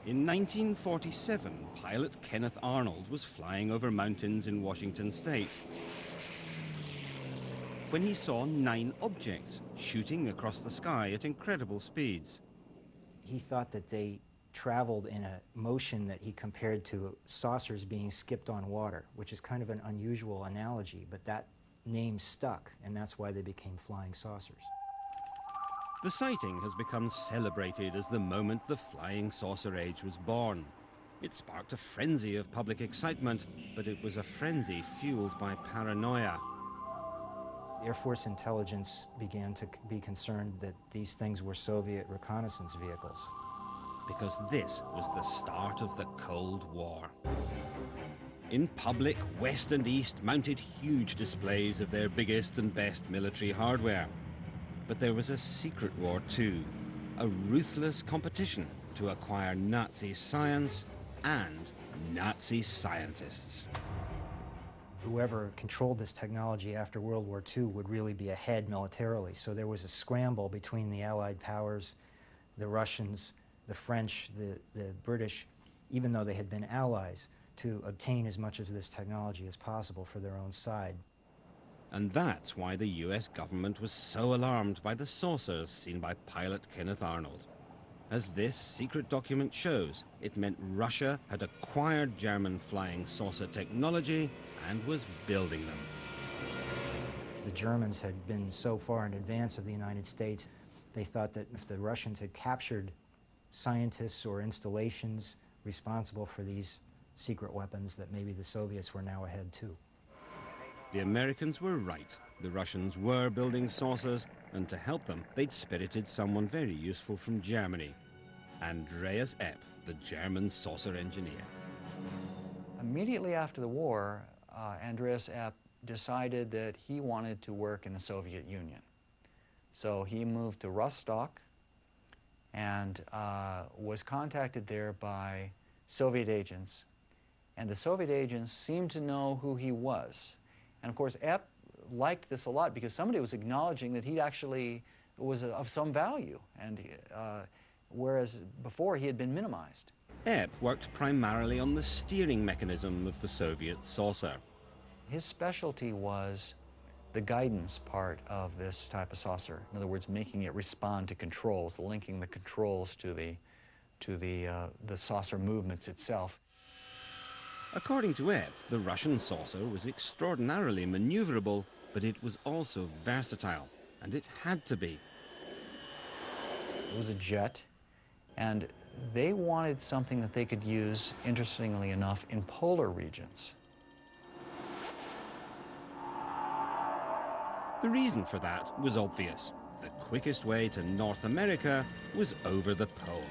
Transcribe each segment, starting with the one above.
In 1947, pilot Kenneth Arnold was flying over mountains in Washington state when he saw 9 objects shooting across the sky at incredible speeds. He thought that they traveled in a motion that he compared to saucers being skipped on water, which is kind of an unusual analogy, but that name stuck, and that's why they became flying saucers. The sighting has become celebrated as the moment the flying saucer age was born. It sparked a frenzy of public excitement, but it was a frenzy fueled by paranoia. Air Force intelligence began to be concerned that these things were Soviet reconnaissance vehicles. Because this was the start of the Cold War. In public, West and East mounted huge displays of their biggest and best military hardware. But there was a secret war too, a ruthless competition to acquire Nazi science and Nazi scientists. Whoever controlled this technology after World War II would really be ahead militarily. So there was a scramble between the Allied powers, the Russians, the French, the British, even though they had been allies, to obtain as much of this technology as possible for their own side. And that's why the US government was so alarmed by the saucers seen by pilot Kenneth Arnold. As this secret document shows, it meant Russia had acquired German flying saucer technology and was building them. The Germans had been so far in advance of the United States, they thought that if the Russians had captured scientists or installations responsible for these secret weapons, that maybe the Soviets were now ahead too. The Americans were right. The Russians were building saucers, and to help them, they'd spirited someone very useful from Germany, Andreas Epp, the German saucer engineer. Immediately after the war, Andreas Epp decided that he wanted to work in the Soviet Union. So he moved to Rostock and was contacted there by Soviet agents. And the Soviet agents seemed to know who he was. And of course, Epp liked this a lot because somebody was acknowledging that he actually was of some value, and whereas before he had been minimized. Epp worked primarily on the steering mechanism of the Soviet saucer. His specialty was the guidance part of this type of saucer. In other words, making it respond to controls, linking the controls to the saucer movements itself. According to Epp, the Russian saucer was extraordinarily maneuverable, but it was also versatile, and it had to be. It was a jet, and they wanted something that they could use, interestingly enough, in polar regions. The reason for that was obvious. The quickest way to North America was over the pole.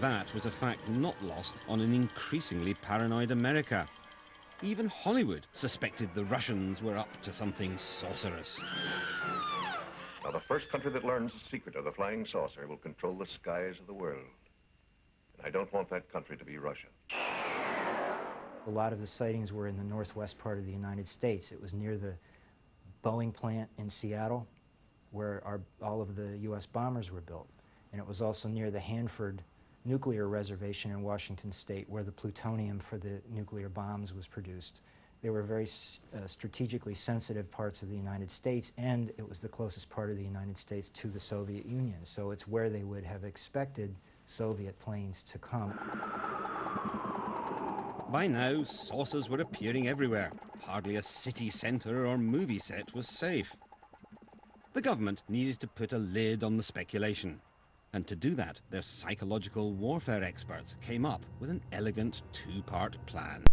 That was a fact not lost on an increasingly paranoid America. Even Hollywood suspected the Russians were up to something sorcerous. Now, the first country that learns the secret of the flying saucer will control the skies of the world. And I don't want that country to be Russia. A lot of the sightings were in the northwest part of the United States. It was near the Boeing plant in Seattle, where all of the U.S. bombers were built. And it was also near the Hanford nuclear reservation in Washington state, where the plutonium for the nuclear bombs was produced. They were very strategically sensitive parts of the United States, and it was the closest part of the United States to the Soviet Union. So it's where they would have expected Soviet planes to come. By now, saucers were appearing everywhere. Hardly a city centre or movie set was safe. The government needed to put a lid on the speculation. And to do that, their psychological warfare experts came up with an elegant 2-part plan.